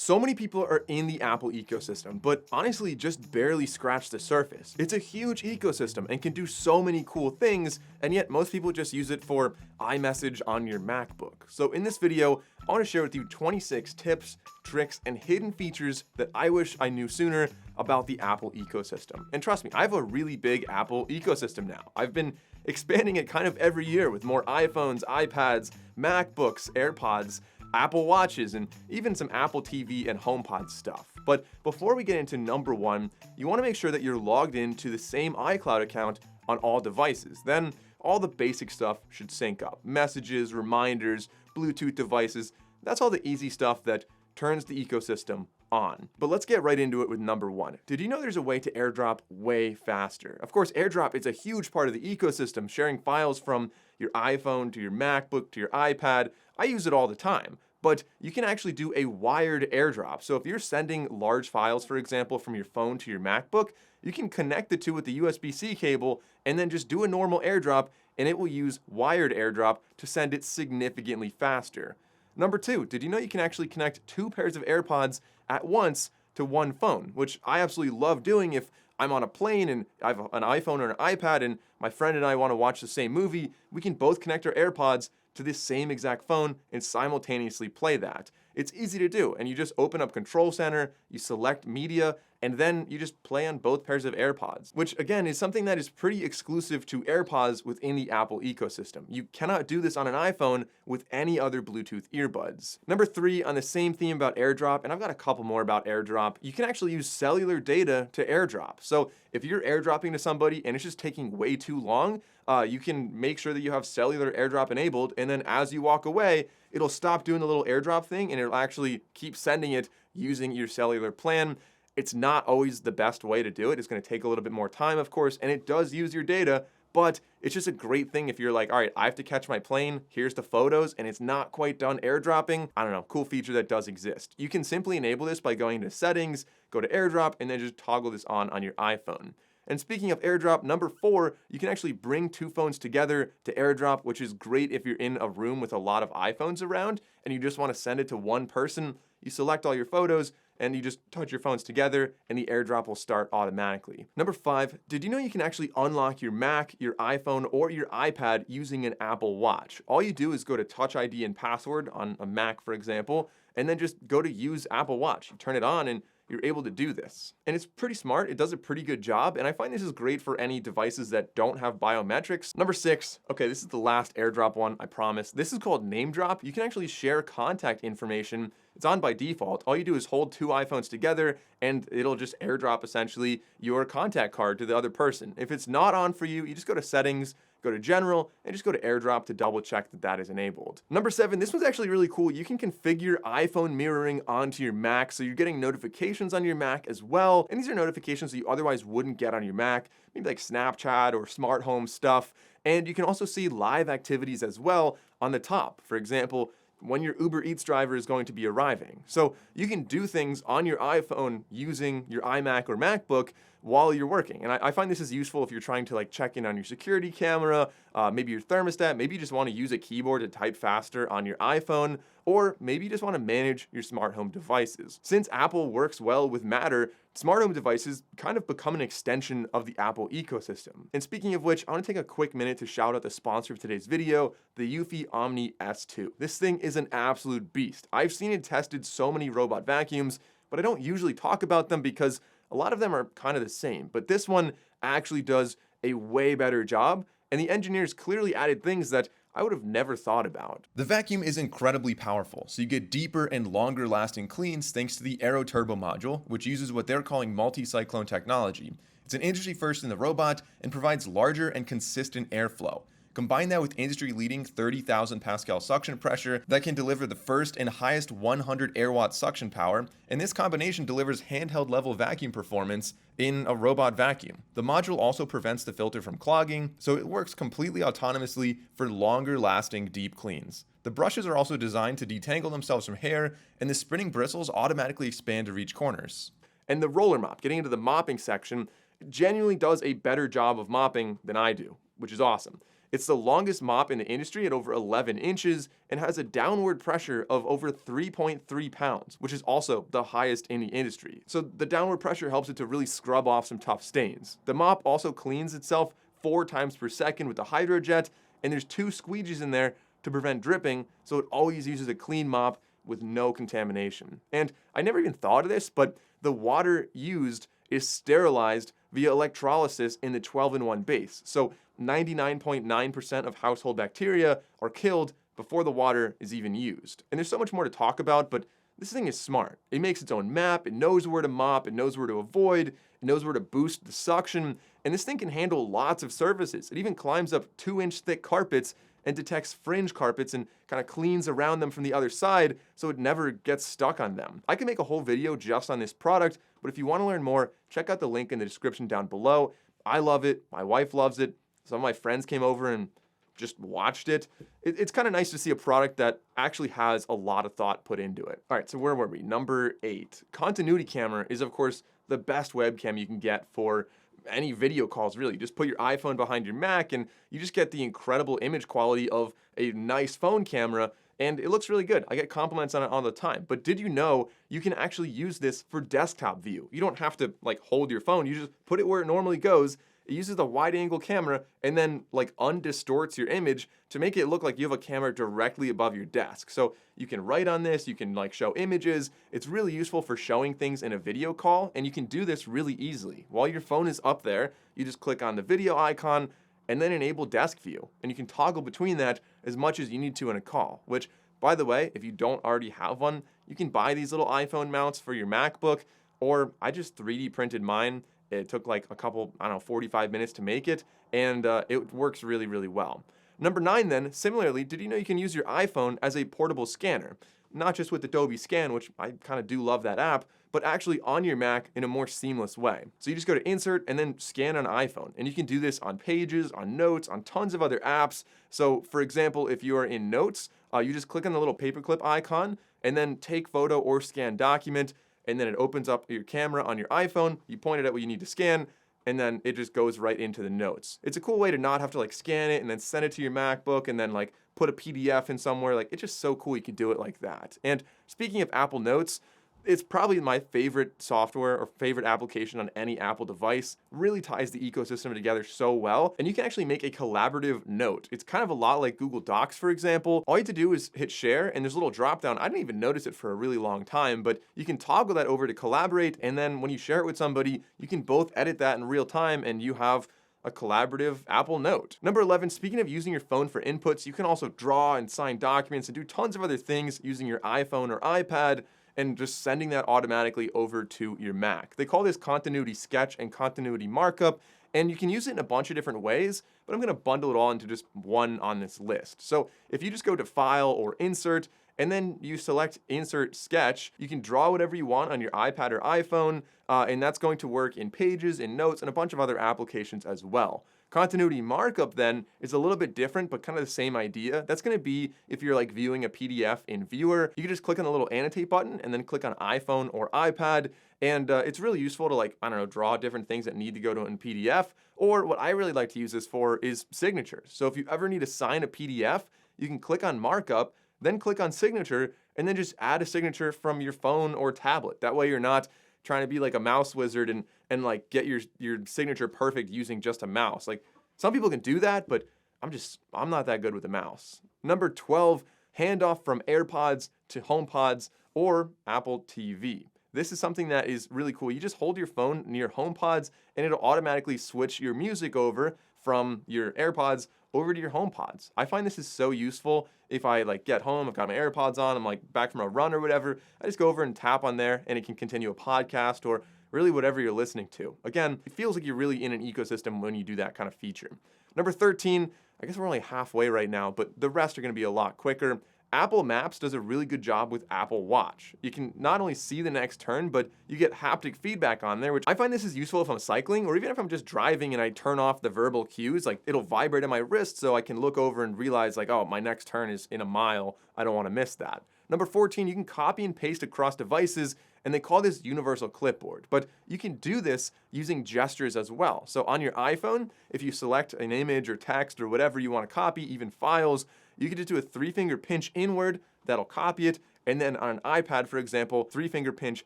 So many people are in the Apple ecosystem, but honestly just barely scratch the surface. It's a huge ecosystem and can do so many cool things, and yet most people just use it for iMessage on your MacBook. So in this video, I want to share with you 26 tips, tricks, and hidden features that I wish I knew sooner about the Apple ecosystem. And trust me, I have a really big Apple ecosystem now. I've been expanding it kind of every year with more iPhones, iPads, MacBooks, AirPods, Apple Watches, and even some Apple TV and HomePod stuff. But before we get into number one, you want to make sure that you're logged into the same iCloud account on all devices. Then all the basic stuff should sync up. Messages, reminders, Bluetooth devices, that's all the easy stuff that turns the ecosystem on. But let's get right into it with number one. Did you know there's a way to AirDrop way faster? Of course, AirDrop is a huge part of the ecosystem, sharing files from your iPhone to your MacBook to your iPad. I use it all the time. But you can actually do a wired AirDrop. So if you're sending large files, for example, from your phone to your MacBook, you can connect the two with the USB-C cable and then just do a normal AirDrop, and it will use wired AirDrop to send it significantly faster. Number two, did you know you can actually connect two pairs of AirPods at once to one phone, which I absolutely love doing if I'm on a plane and I have an iPhone or an iPad and my friend and I want to watch the same movie. We can both connect our AirPods to this same exact phone and simultaneously play that. It's easy to do, and you just open up Control Center, you select media, and then you just play on both pairs of AirPods, which again is something that is pretty exclusive to AirPods within the Apple ecosystem. You cannot do this on an iPhone with any other Bluetooth earbuds. Number three, on the same theme about AirDrop, and I've got a couple more about AirDrop, you can actually use cellular data to AirDrop. So if you're AirDropping to somebody and it's just taking way too long, you can make sure that you have cellular AirDrop enabled, and then as you walk away, it'll stop doing the little AirDrop thing and it'll actually keep sending it using your cellular plan. It's not always the best way to do it. It's going to take a little bit more time, of course, and it does use your data, but it's just a great thing if you're like, all right, I have to catch my plane, here's the photos, and it's not quite done AirDropping. I don't know, cool feature that does exist. You can simply enable this by going to Settings, go to AirDrop, and then just toggle this on your iPhone. And speaking of AirDrop, number four, you can actually bring two phones together to AirDrop, which is great if you're in a room with a lot of iPhones around and you just want to send it to one person. You select all your photos and you just touch your phones together and the AirDrop will start automatically. Number five, did you know you can actually unlock your Mac, your iPhone, or your iPad using an Apple Watch? All you do is go to Touch ID and Password on a Mac, for example, and then just go to Use Apple Watch. You turn it on and you're able to do this. And it's pretty smart. It does a pretty good job. And I find this is great for any devices that don't have biometrics. Number six, okay, this is the last AirDrop one, I promise. This is called Name Drop. You can actually share contact information. It's on by default. All you do is hold two iPhones together and it'll just AirDrop essentially your contact card to the other person. If it's not on for you, you just go to Settings, go to General, and just go to AirDrop to double check that that is enabled. Number seven, this one's actually really cool. You can configure iPhone mirroring onto your Mac, so you're getting notifications on your Mac as well. And these are notifications that you otherwise wouldn't get on your Mac, maybe like Snapchat or smart home stuff. And you can also see live activities as well on the top. For example, when your Uber Eats driver is going to be arriving. So you can do things on your iPhone using your iMac or MacBook while you're working. And I find this is useful if you're trying to like check in on your security camera, maybe your thermostat, maybe you just want to use a keyboard to type faster on your iPhone, or maybe you just want to manage your smart home devices. Since Apple works well with Matter, smart home devices kind of become an extension of the Apple ecosystem. And speaking of which, I want to take a quick minute to shout out the sponsor of today's video, the eufy Omni S2. This thing is an absolute beast. I've seen it tested so many robot vacuums, but I don't usually talk about them because a lot of them are kind of the same. But this one actually does a way better job, and the engineers clearly added things that I would have never thought about. The vacuum is incredibly powerful, so you get deeper and longer lasting cleans thanks to the Aero Turbo module, which uses what they're calling multi-cyclone technology. It's an industry first in the robot and provides larger and consistent airflow. Combine that with industry-leading 30,000 Pascal suction pressure that can deliver the first and highest 100 air-watt suction power, and this combination delivers handheld-level vacuum performance in a robot vacuum. The module also prevents the filter from clogging, so it works completely autonomously for longer-lasting deep cleans. The brushes are also designed to detangle themselves from hair, and the spinning bristles automatically expand to reach corners. And the roller mop, getting into the mopping section, genuinely does a better job of mopping than I do, which is awesome. It's the longest mop in the industry at over 11 inches and has a downward pressure of over 3.3 pounds, which is also the highest in the industry. So the downward pressure helps it to really scrub off some tough stains. The mop also cleans itself 4 times per second with the hydrojet, and there's 2 squeegees in there to prevent dripping, so it always uses a clean mop with no contamination. And I never even thought of this, but the water used is sterilized via electrolysis in the 12-in-1 base. So 99.9% of household bacteria are killed before the water is even used. And there's so much more to talk about, but this thing is smart. It makes its own map, it knows where to mop, it knows where to avoid, it knows where to boost the suction, and this thing can handle lots of surfaces. It even climbs up 2-inch thick carpets and detects fringe carpets and kind of cleans around them from the other side so it never gets stuck on them. I can make a whole video just on this product, but if you want to learn more, check out the link in the description down below. I love it, my wife loves it, some of my friends came over and just watched it. It's kind of nice to see a product that actually has a lot of thought put into it. All right, so where were we? Number 8. Continuity camera is, of course, the best webcam you can get for any video calls, really. Just put your iPhone behind your Mac and you just get the incredible image quality of a nice phone camera, and it looks really good. I get compliments on it all the time. But did you know you can actually use this for desktop view? You don't have to like hold your phone, you just put it where it normally goes. It uses the wide angle camera and then like undistorts your image to make it look like you have a camera directly above your desk. So you can write on this, you can like show images. It's really useful for showing things in a video call, and you can do this really easily. While your phone is up there, you just click on the video icon and then enable desk view. And you can toggle between that as much as you need to in a call, which, by the way, if you don't already have one, you can buy these little iPhone mounts for your MacBook, or I just 3D printed mine. It took like a couple, 45 minutes to make it, and it works really, really well. Number 9 then, similarly, did you know you can use your iPhone as a portable scanner? Not just with Adobe Scan, which I kind of do love that app, but actually on your Mac in a more seamless way. So you just go to Insert and then Scan on iPhone, and you can do this on Pages, on Notes, on tons of other apps. So for example, if you are in Notes, you just click on the little paperclip icon and then Take Photo or Scan Document, and then it opens up your camera on your iPhone, you point it at what you need to scan, and then it just goes right into the notes. It's a cool way to not have to like scan it and then send it to your MacBook and then like put a PDF in somewhere. Like, it's just so cool you can do it like that. And speaking of Apple Notes, it's probably my favorite software or favorite application on any Apple device. Really ties the ecosystem together so well. And you can actually make a collaborative note. It's kind of a lot like Google Docs, for example. All you have to do is hit share, and there's a little drop down. I didn't even notice it for a really long time, but you can toggle that over to collaborate, and then when you share it with somebody, you can both edit that in real time, and you have a collaborative Apple Note. Number 11, speaking of using your phone for inputs, you can also draw and sign documents and do tons of other things using your iPhone or iPad, and just sending that automatically over to your Mac. They call this continuity sketch and continuity markup, and you can use it in a bunch of different ways, but I'm gonna bundle it all into just one on this list. So if you just go to File or Insert, and then you select Insert Sketch, you can draw whatever you want on your iPad or iPhone, and that's going to work in Pages, in Notes, and a bunch of other applications as well. Continuity markup then is a little bit different, but kind of the same idea. That's gonna be if you're like viewing a PDF in Viewer, you can just click on the little annotate button and then click on iPhone or iPad, and it's really useful to like, draw different things that need to go to in PDF, or what I really like to use this for is signatures. So if you ever need to sign a PDF, you can click on markup, then click on signature, and then just add a signature from your phone or tablet. That way you're not trying to be like a mouse wizard and like get your signature perfect using just a mouse. Like, some people can do that, but I'm not that good with a mouse. Number 12, handoff from AirPods to HomePods or Apple TV. This is something that is really cool. You just hold your phone near HomePods and it'll automatically switch your music over from your AirPods over to your HomePods. I find this is so useful. If I like get home, I've got my AirPods on, I'm like back from a run or whatever, I just go over and tap on there and it can continue a podcast or really whatever you're listening to. Again, it feels like you're really in an ecosystem when you do that kind of feature. Number 13, I guess we're only halfway right now, but the rest are gonna be a lot quicker. Apple Maps does a really good job with Apple Watch. You can not only see the next turn, but you get haptic feedback on there, which I find this is useful if I'm cycling, or even if I'm just driving and I turn off the verbal cues, like it'll vibrate on my wrist so I can look over and realize like, oh, my next turn is in a mile, I don't wanna miss that. Number 14, you can copy and paste across devices, and they call this universal clipboard. But you can do this using gestures as well. So on your iPhone, if you select an image or text or whatever you want to copy, even files, you can just do a 3-finger pinch inward, that'll copy it, and then on an iPad, for example, 3-finger pinch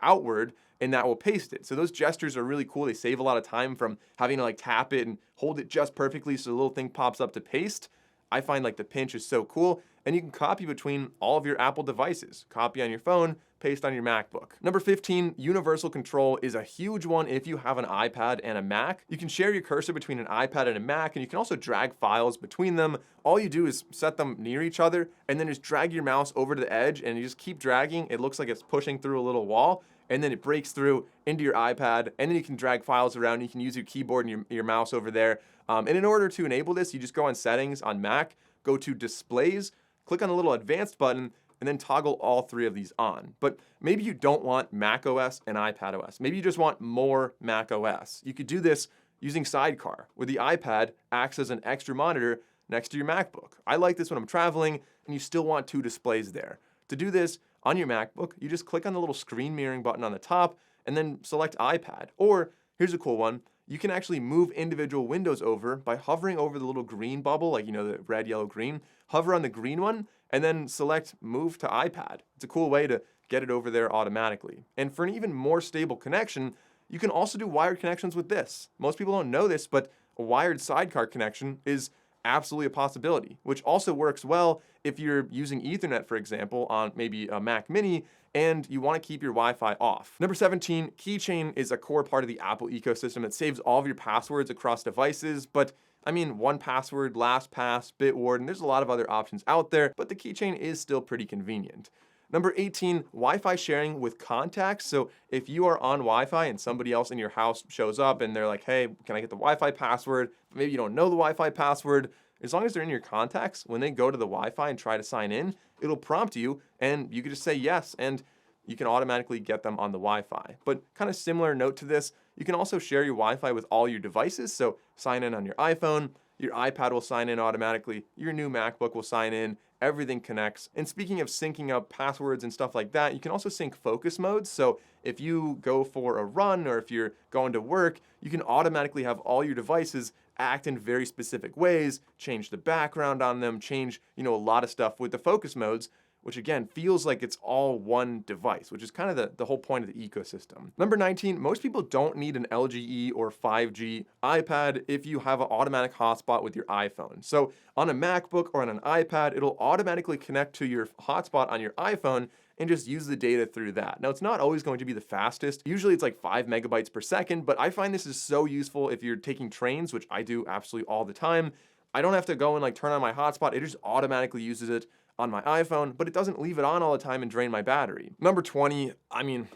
outward, and that will paste it. So those gestures are really cool. They save a lot of time from having to like tap it and hold it just perfectly so the little thing pops up to paste. I find like the pinch is so cool, and you can copy between all of your Apple devices. Copy on your phone, paste on your MacBook. Number 15, universal control is a huge one if you have an iPad and a Mac. You can share your cursor between an iPad and a Mac, and you can also drag files between them. All you do is set them near each other, and then just drag your mouse over to the edge, and you just keep dragging. It looks like it's pushing through a little wall, and then it breaks through into your iPad, and then you can drag files around. You can use your keyboard and your mouse over there. And in order to enable this, you just go on Settings on Mac, go to Displays, click on the little Advanced button, and then toggle all 3 of these on. But maybe you don't want Mac OS and iPad OS. Maybe you just want more Mac OS. You could do this using Sidecar, where the iPad acts as an extra monitor next to your MacBook. I like this when I'm traveling, and you still want 2 displays there. To do this on your MacBook, you just click on the little screen mirroring button on the top, and then select iPad. Or, here's a cool one, you can actually move individual windows over by hovering over the little green bubble, like, you know, the red, yellow, green. Hover on the green one, and then select Move to iPad. It's a cool way to get it over there automatically. And for an even more stable connection, you can also do wired connections with this. Most people don't know this, but a wired Sidecar connection is absolutely a possibility, which also works well if you're using Ethernet, for example, on maybe a Mac Mini, and you want to keep your Wi-Fi off. Number 17, Keychain is a core part of the Apple ecosystem that saves all of your passwords across devices, but I mean, 1Password, LastPass, Bitwarden, and there's a lot of other options out there, but the keychain is still pretty convenient. Number 18, Wi-Fi sharing with contacts. So if you are on Wi-Fi and somebody else in your house shows up and they're like, hey, can I get the Wi-Fi password? Maybe you don't know the Wi-Fi password. As long as they're in your contacts, when they go to the Wi-Fi and try to sign in, it'll prompt you and you can just say yes, and you can automatically get them on the Wi-Fi. But kind of similar note to this, you can also share your Wi-Fi with all your devices. So sign in on your iPhone, your iPad will sign in automatically, your new MacBook will sign in, everything connects. And speaking of syncing up passwords and stuff like that, you can also sync focus modes. So if you go for a run or if you're going to work, you can automatically have all your devices act in very specific ways, change the background on them, change, a lot of stuff with the focus modes, which again feels like it's all one device, which is kind of the whole point of the ecosystem. Number 19, most people don't need an LTE or 5G iPad if you have an automatic hotspot with your iPhone. So on a MacBook or on an iPad, it'll automatically connect to your hotspot on your iPhone and just use the data through that. Now, it's not always going to be the fastest. Usually it's like 5 megabytes per second, but I find this is so useful if you're taking trains, which I do absolutely all the time. I don't have to go and like turn on my hotspot. It just automatically uses it on my iPhone, but it doesn't leave it on all the time and drain my battery. Number 20,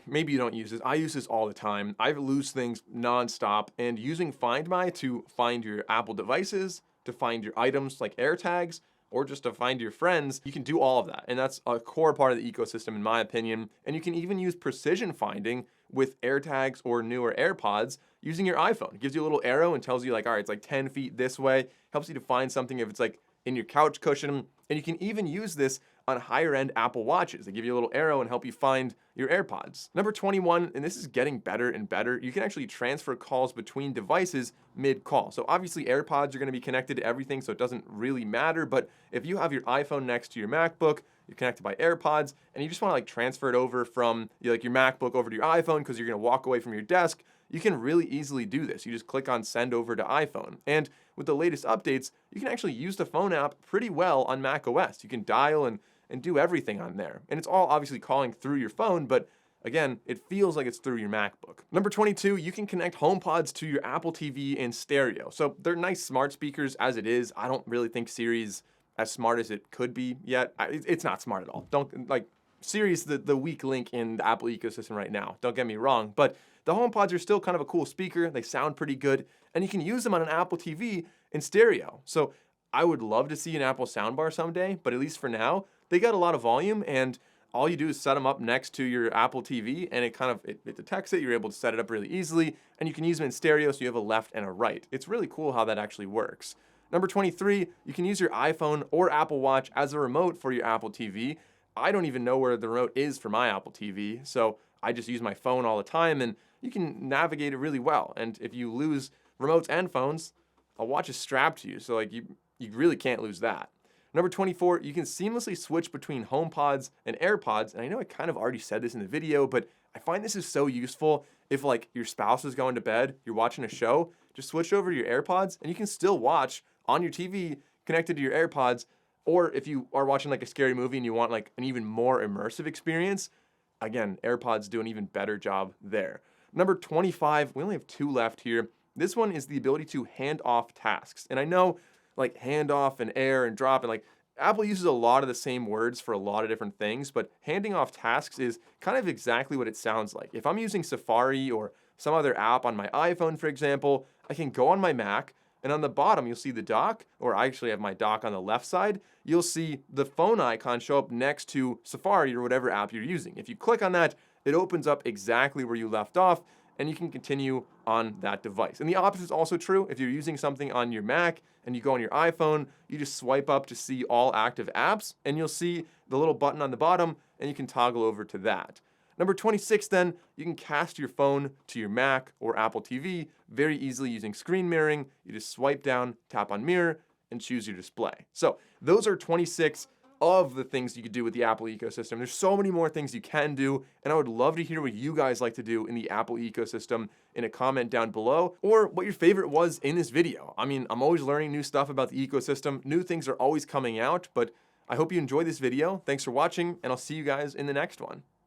maybe you don't use this. I use this all the time. I lose things nonstop, and using Find My to find your Apple devices, to find your items like AirTags, or just to find your friends, you can do all of that. And that's a core part of the ecosystem in my opinion. And you can even use precision finding with AirTags or newer AirPods using your iPhone. It gives you a little arrow and tells you like, all right, it's like 10 feet this way. Helps you to find something if it's like in your couch cushion. And you can even use this on higher end Apple Watches. They give you a little arrow and help you find your AirPods. Number 21, and this is getting better and better, you can actually transfer calls between devices mid-call. So obviously AirPods are gonna be connected to everything, so it doesn't really matter, but if you have your iPhone next to your MacBook, you're connected by AirPods, and you just wanna like transfer it over from your MacBook over to your iPhone because you're gonna walk away from your desk, you can really easily do this. You just click on send over to iPhone. And with the latest updates, you can actually use the phone app pretty well on Mac OS. You can dial and do everything on there. And it's all obviously calling through your phone, but again, it feels like it's through your MacBook. Number 22, you can connect HomePods to your Apple TV in stereo. So they're nice smart speakers as it is. I don't really think Siri's as smart as it could be yet. It's not smart at all. Siri's the weak link in the Apple ecosystem right now. Don't get me wrong, but the HomePods are still kind of a cool speaker. They sound pretty good, and you can use them on an Apple TV in stereo. So I would love to see an Apple soundbar someday, but at least for now, they got a lot of volume, and all you do is set them up next to your Apple TV, and it detects it. You're able to set it up really easily, and you can use them in stereo, so you have a left and a right. It's really cool how that actually works. Number 23, you can use your iPhone or Apple Watch as a remote for your Apple TV. I don't even know where the remote is for my Apple TV, so I just use my phone all the time, and you can navigate it really well. And if you lose remotes and phones, a watch is strapped to you, so like you really can't lose that. Number 24, you can seamlessly switch between HomePods and AirPods. And I know I kind of already said this in the video, but I find this is so useful. If like your spouse is going to bed, you're watching a show, just switch over to your AirPods and you can still watch on your TV connected to your AirPods. Or if you are watching like a scary movie and you want like an even more immersive experience, again, AirPods do an even better job there. Number 25, we only have 2 left here. This one is the ability to hand off tasks. And I know like hand off and air and drop, and like Apple uses a lot of the same words for a lot of different things, but handing off tasks is kind of exactly what it sounds like. If I'm using Safari or some other app on my iPhone, for example, I can go on my Mac, and on the bottom you'll see the dock, or I actually have my dock on the left side. You'll see the phone icon show up next to Safari or whatever app you're using. If you click on that, it opens up exactly where you left off, and you can continue on that device. And the opposite is also true. If you're using something on your Mac and you go on your iPhone, you just swipe up to see all active apps, and you'll see the little button on the bottom, and you can toggle over to that. Number 26 then, you can cast your phone to your Mac or Apple TV very easily using screen mirroring. You just swipe down, tap on mirror, and choose your display. So those are 26 of the things you could do with the Apple ecosystem. There's so many more things you can do, and I would love to hear what you guys like to do in the Apple ecosystem in a comment down below, or what your favorite was in this video. I mean, I'm always learning new stuff about the ecosystem. New things are always coming out, but I hope you enjoyed this video. Thanks for watching, and I'll see you guys in the next one.